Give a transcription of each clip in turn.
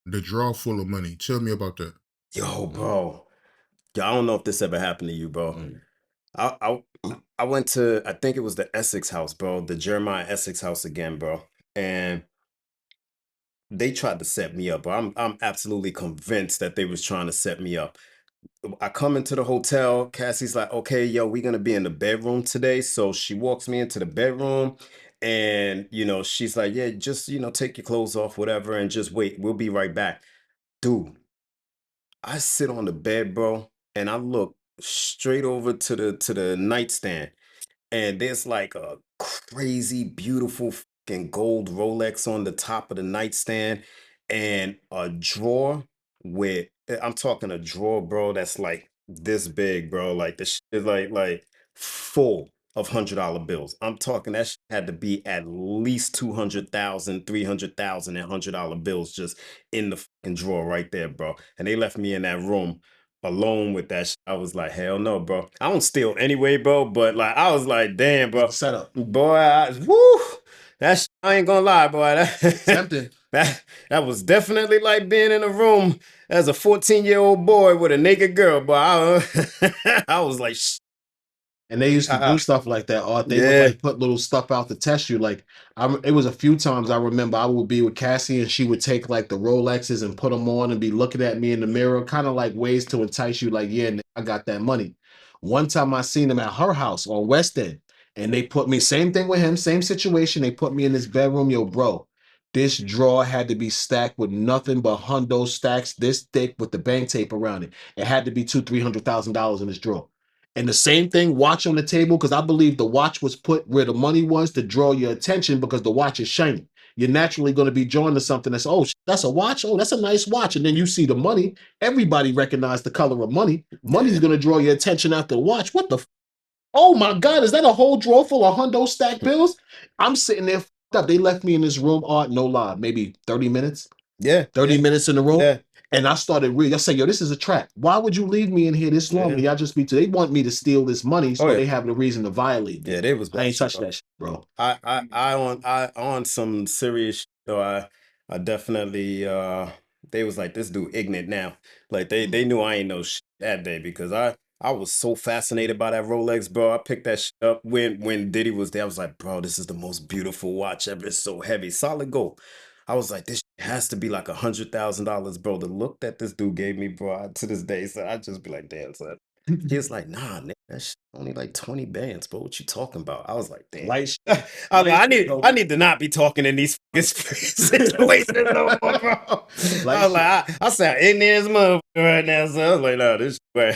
The drawer full of money. Tell me about that. Yo, bro. Yo, I don't know if this ever happened to you, bro. I went to, I think it was the Essex house, bro, the Jeremiah Essex house again, bro. And they tried to set me up, bro. I'm absolutely convinced that they was trying to set me up. I come into the hotel. Cassie's like, okay, yo, we're gonna be in the bedroom today. So she walks me into the bedroom, and she's like, yeah, just take your clothes off, whatever, and just wait. We'll be right back. Dude, I sit on the bed, bro, and I look straight over to the nightstand, and there's like a crazy beautiful fucking gold Rolex on the top of the nightstand, and a drawer with I'm talking a drawer, bro, that's like this big, bro. Like this shit is like full of $100 bills. I'm talking that shit had to be at least 200,000, 300,000, and $100 bills just in the fucking drawer right there, bro. And they left me in that room alone with that I was like, hell no, bro. I don't steal anyway, bro. But like, I was like, damn, bro. Setup. Boy, woo. I ain't gonna lie, boy. Tempting. That was definitely like being in a room as a 14-year-old boy with a naked girl, boy. I was like, And they used to do stuff like that, or they would like put little stuff out to test you. Like, it was a few times I remember I would be with Cassie and she would take like the Rolexes and put them on and be looking at me in the mirror, kind of like ways to entice you. Like, yeah, I got that money. One time I seen them at her house on West End, and they put me, same thing with him, same situation. They put me in this bedroom, yo, bro. This drawer had to be stacked with nothing but hundo stacks this thick with the bank tape around it. It had to be $200,000-$300,000 in this drawer. And the same thing, watch on the table, because I believe the watch was put where the money was to draw your attention because the watch is shiny. You're naturally going to be drawn to something that's, oh, that's a watch. Oh, that's a nice watch. And then you see the money. Everybody recognize the color of money. Money's going to draw your attention after the watch. What the? Oh my God, is that a whole drawer full of hundo stack bills? I'm sitting there up. They left me in this room, Art, no lie, maybe 30 minutes. Yeah. 30 minutes in the room. Yeah. And I started reading. I said, yo, this is a trap. Why would you leave me in here this long? Y'all just they want me to steal this money, so they have the reason to violate me. Yeah, they was. I ain't touched that shit, bro. I on some serious shit, though. I definitely they was like, this dude ignorant now. Like they knew I ain't no shit that day because I was so fascinated by that Rolex, bro. I picked that shit up when Diddy was there. I was like, bro, this is the most beautiful watch ever. It's so heavy, solid gold. I was like, this has to be like $100,000, bro. The look that this dude gave me, bro, to this day, so I just be like, damn, son. He was like, nah, nigga, that's only like 20 bands, bro. What you talking about? I was like, damn. I need to not be talking in these situations no more, bro. I was like, I sound ignorant as motherfucker right now, so I was like, no, this way.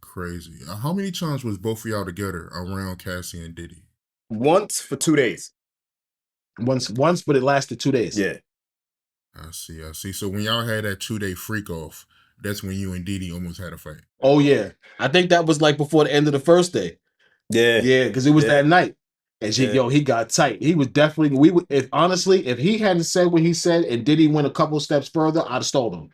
Crazy. How many times was both of y'all together around Cassie and Diddy? Once for 2 days. Once, but it lasted 2 days. Yeah. I see. So when y'all had that 2-day freak off, that's when you and Diddy almost had a fight. Oh yeah, I think that was like before the end of the first day. Yeah, because it was that night. And he got tight. He was definitely if he hadn't said what he said and Diddy went a couple steps further, I'd have stole him.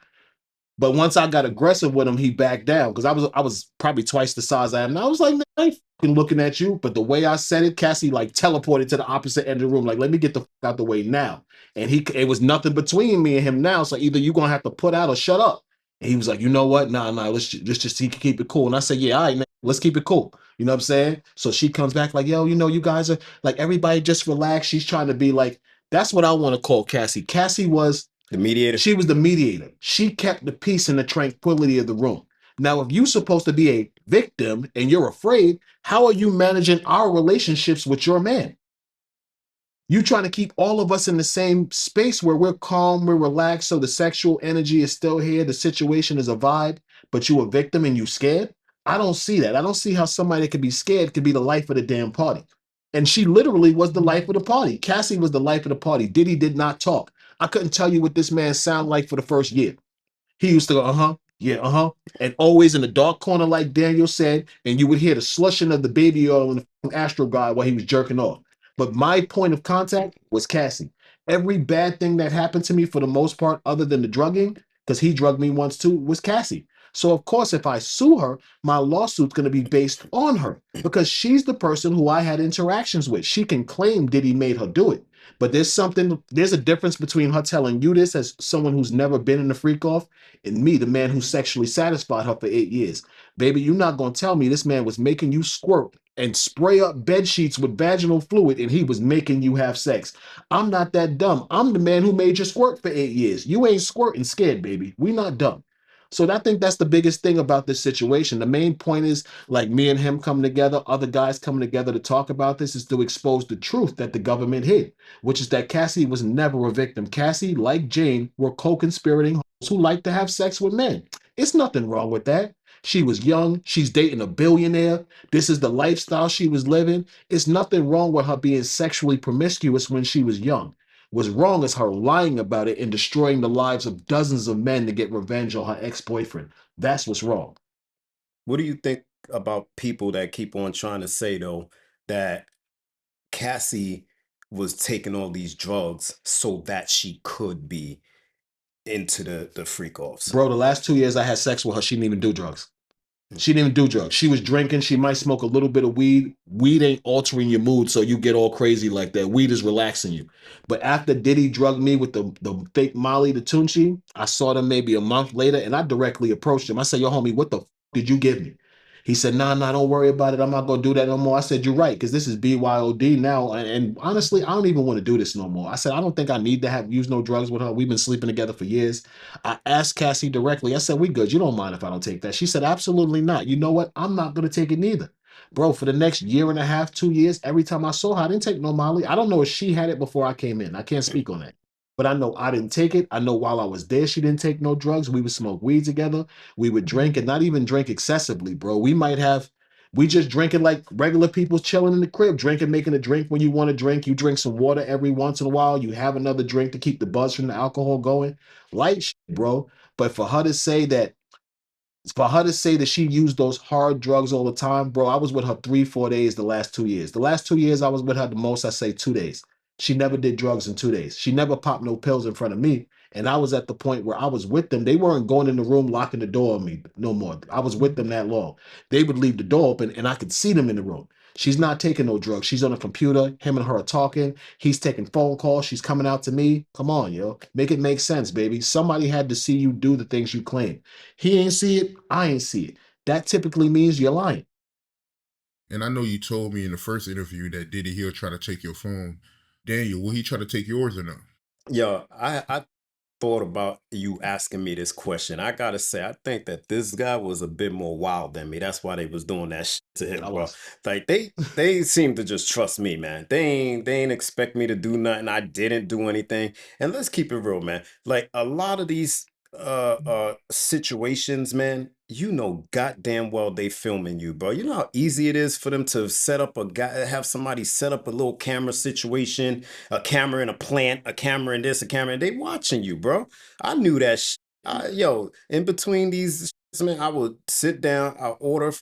But once I got aggressive with him, he backed down because I was probably twice the size I am now. I was like, man, I ain't fucking looking at you. But the way I said it, Cassie like teleported to the opposite end of the room. Like, let me get the fuck out the way now. And it was nothing between me and him now. So either you're gonna have to put out or shut up. And he was like, you know what? Nah, let's just keep it cool. And I said, yeah, all right, man, let's keep it cool. You know what I'm saying? So she comes back like, yo, you guys are like, everybody just relax. She's trying to be like, that's what I want to call Cassie. Cassie was the mediator. She was the mediator. She kept the peace and the tranquility of the room. Now, if you're supposed to be a victim and you're afraid, how are you managing our relationships with your man? You trying to keep all of us in the same space where we're calm, we're relaxed, so the sexual energy is still here, the situation is a vibe, but you a victim and you scared? I don't see that. I don't see how somebody that could be scared could be the life of the damn party. And she literally was the life of the party. Cassie was the life of the party. Diddy did not talk. I couldn't tell you what this man sounded like for the first year. He used to go, yeah, and always in the dark corner, like Daniel said, and you would hear the slushing of the baby oil in the Astro guy while he was jerking off. But my point of contact was Cassie. Every bad thing that happened to me, for the most part, other than the drugging, because he drugged me once too, was Cassie. So of course, if I sue her, my lawsuit's going to be based on her because she's the person who I had interactions with. She can claim Diddy made her do it. But there's a difference between her telling you this as someone who's never been in a freak off and me, the man who sexually satisfied her for 8 years. Baby, you're not going to tell me this man was making you squirt and spray up bed sheets with vaginal fluid and he was making you have sex. I'm not that dumb. I'm the man who made you squirt for 8 years. You ain't squirting scared, baby. We not dumb. So I think that's the biggest thing about this situation. The main point is like me and him coming together, other guys coming together to talk about this is to expose the truth that the government hid, which is that Cassie was never a victim. Cassie, like Jane, were co-conspirating hoes who like to have sex with men. It's nothing wrong with that. She was young. She's dating a billionaire. This is the lifestyle she was living. It's nothing wrong with her being sexually promiscuous when she was young. What's wrong is her lying about it and destroying the lives of dozens of men to get revenge on her ex-boyfriend. That's what's wrong. What do you think about people that keep on trying to say, though, that Cassie was taking all these drugs so that she could be into the freak offs? Bro, the last 2 years I had sex with her, she didn't even do drugs. She didn't even do drugs. She was drinking. She might smoke a little bit of weed. Weed ain't altering your mood, so you get all crazy like that. Weed is relaxing you. But after Diddy drugged me with the fake Molly, the Tunchi, I saw them maybe a month later, and I directly approached him. I said, yo, homie, what the did you give me? He said, nah, don't worry about it. I'm not going to do that no more. I said, you're right, because this is BYOD now. And honestly, I don't even want to do this no more. I said, I don't think I need to have used no drugs with her. We've been sleeping together for years. I asked Cassie directly. I said, we good. You don't mind if I don't take that? She said, absolutely not. You know what? I'm not going to take it neither. Bro, for the next year and a half, 2 years, every time I saw her, I didn't take no Molly. I don't know if she had it before I came in. I can't speak on that. But I know I didn't take it. I know while I was there, she didn't take no drugs. We would smoke weed together. We would drink and not even drink excessively, bro. We just drinking like regular people chilling in the crib, drinking, making a drink when you want to drink. You drink some water every once in a while. You have another drink to keep the buzz from the alcohol going. Light shit, bro. But for her to say that she used those hard drugs all the time, bro, I was with her 3, 4 days the last 2 years. The last 2 years I was with her the most, I say 2 days. She never did drugs in 2 days. She never popped no pills in front of me. And I was at the point where I was with them. They weren't going in the room, locking the door on me no more. I was with them that long. They would leave the door open and I could see them in the room. She's not taking no drugs. She's on a computer. Him and her are talking. He's taking phone calls. She's coming out to me. Come on, yo. Make it make sense, baby. Somebody had to see you do the things you claim. He ain't see it. I ain't see it. That typically means you're lying. And I know you told me in the first interview that Diddy he'll try to take your phone. Daniel, will he try to take yours or no? Yo, I thought about you asking me this question. I gotta say, I think that this guy was a bit more wild than me. That's why they was doing that shit to him, bro. Like they seem to just trust me, man. They ain't expect me to do nothing. I didn't do anything. And let's keep it real, man. Like a lot of these situations, man, you know goddamn well they filming you, bro. You know how easy it is for them to set up have somebody set up a little camera situation, a camera in a plant, a camera in this, a camera, and they watching you, bro. I knew that yo, in between these man, I would sit down, I'll order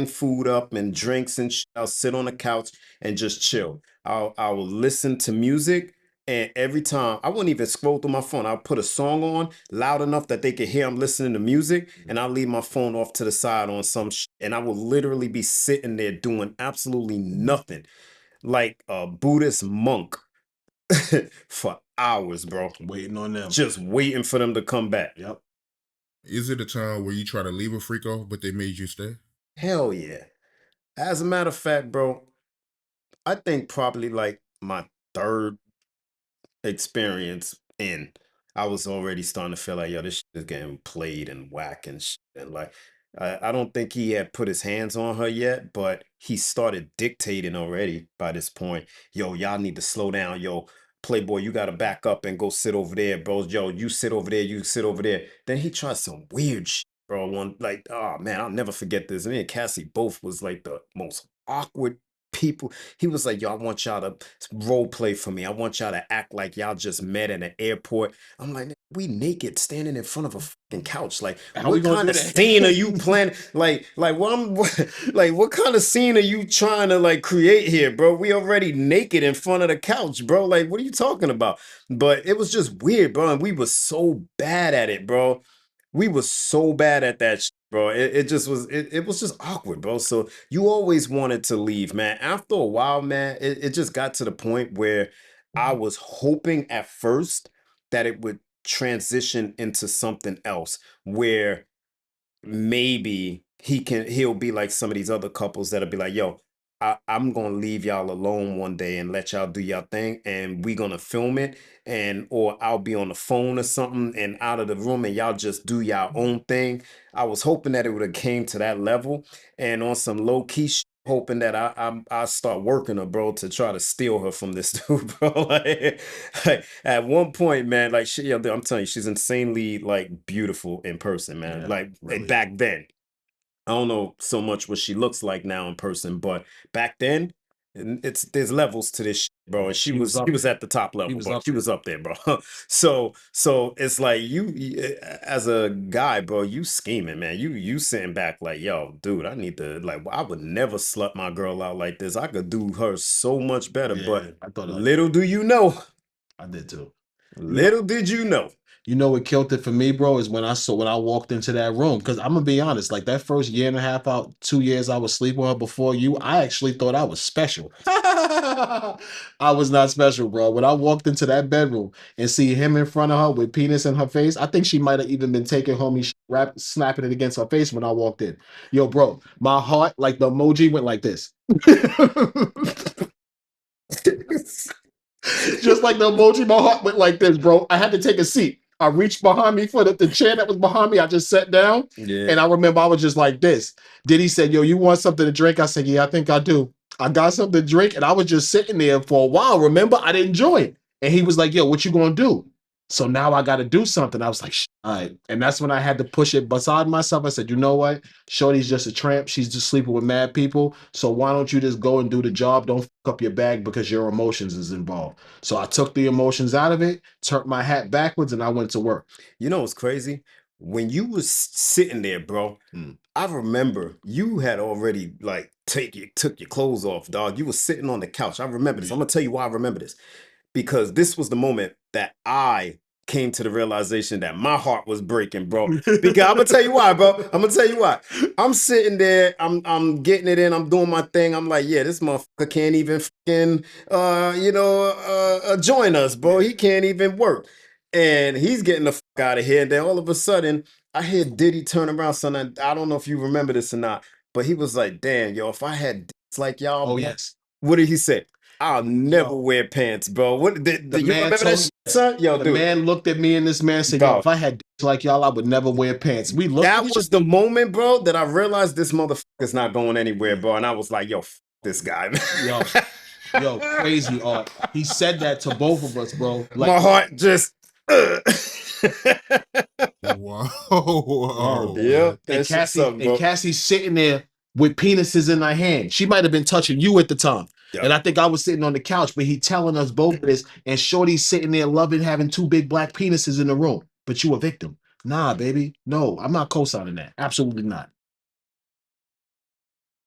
food up and drinks and I'll sit on the couch and just chill. I will listen to music. And every time I wouldn't even scroll through my phone, I'll put a song on loud enough that they could hear I'm listening to music, and I'll leave my phone off to the side on and I will literally be sitting there doing absolutely nothing, like a Buddhist monk for hours, bro. Waiting on them. Just waiting for them to come back. Yep. Is it a time where you try to leave a freak off, but they made you stay? Hell yeah. As a matter of fact, bro, I think probably like my third experience in, I was already starting to feel like, yo, this shit is getting played and whack and shit. And like, I don't think he had put his hands on her yet, but he started dictating already by this point. Yo, y'all need to slow down. Yo, Playboy, you got to back up and go sit over there, bro. Yo, you sit over there, you sit over there. Then he tried some weird shit, bro. One, like, oh man, I'll never forget this. Me and Cassie both was like the most awkward people. He was like, yo, I want y'all to role play for me. I want y'all to act like y'all just met at an airport. I'm like, we naked standing in front of a fucking couch. Like, what kind of scene are you planning? Like what kind of scene are you trying to like create here, bro? We already naked in front of the couch, bro. Like, what are you talking about? But it was just weird, bro. And we were so bad at it, bro. We were so bad at that bro. It just was, it was just awkward, bro. So you always wanted to leave, man. After a while, man, it just got to the point where I was hoping at first that it would transition into something else where maybe he'll be like some of these other couples that'll be like, yo, I'm gonna leave y'all alone one day and let y'all do y'all thing, and we gonna film it, and or I'll be on the phone or something and out of the room, and y'all just do y'all own thing. I was hoping that it would have came to that level, and on some low key hoping that I start working her, bro, to try to steal her from this dude, bro. Like, at one point, man, like she, yo, I'm telling you, she's insanely like beautiful in person, man. Yeah, Like really. back then. I don't know so much what she looks like now in person, but back then, there's levels to this shit, bro. Yeah, And she was she up was there. at the top She level, was bro. up She there. was up there, bro. So it's like as a guy, bro, you scheming, man. You sitting back like, yo, dude, I need to like. I would never slut my girl out like this. I could do her so much better, but Yeah, I thought little do you know, I did too. You know, little did you know. you know what killed it for me, bro, is when I walked into that room. Cause I'm gonna be honest, like that first year and a half out, 2 years I was sleeping with her before you, I actually thought I was special. I was not special, bro. When I walked into that bedroom and see him in front of her with penis in her face, I think she might have even been taking homie snapping it against her face when I walked in. Yo, bro, my heart, like the emoji, went like this. Just like the emoji, my heart went like this, bro. I had to take a seat. I reached behind me for the chair that was behind me. I just sat down. Yeah. And I remember I was just like this. Diddy said, yo, you want something to drink? I said, yeah, I think I do. I got something to drink. And I was just sitting there for a while. Remember, I didn't join. And he was like, yo, what you gonna do? So now I got to do something. I was like, all right. And that's when I had to push it beside myself. I said, you know what? Shorty's just a tramp. She's just sleeping with mad people. So why don't you just go and do the job? Don't fuck up your bag because your emotions is involved. So I took the emotions out of it, turned my hat backwards, and I went to work. You know what's crazy? When you was sitting there, bro, I remember you had already like took your clothes off, dog. You was sitting on the couch. I remember this. I'm gonna tell you why I remember this. Because this was the moment that I came to the realization that my heart was breaking, bro. Because I'm gonna tell you why, bro. I'm gonna tell you why. I'm sitting there, I'm getting it in, I'm doing my thing. I'm like, yeah, this motherfucker can't even fucking join us, bro. He can't even work. And he's getting the fuck out of here. And then all of a sudden, I hear Diddy turn around, son. I don't know if you remember this or not, but he was like, damn, yo, if I had dicks like y'all, Oh, boy, yes. what did he say? I'll never Yo, wear pants, bro. What did the you man remember that told shit, son? Yo, the dude. man looked at me and this man said, yo, Dog. if I had dicks like y'all, I would never wear pants. We looked at That each was the moment, bro, that I realized this motherfucker's not going anywhere, bro. And I was like, yo, this guy, man. Yo, crazy art. He said that to both of us, bro. Like, my heart just Wow. yeah, and that shit sucked, bro. Cassie's sitting there with penises in her hand. She might have been touching you at the time. Yep. And I think I was sitting on the couch, but he telling us both of this. And Shorty's sitting there loving having two big black penises in the room. But you a victim. Nah, baby. No, I'm not co-signing that. Absolutely not.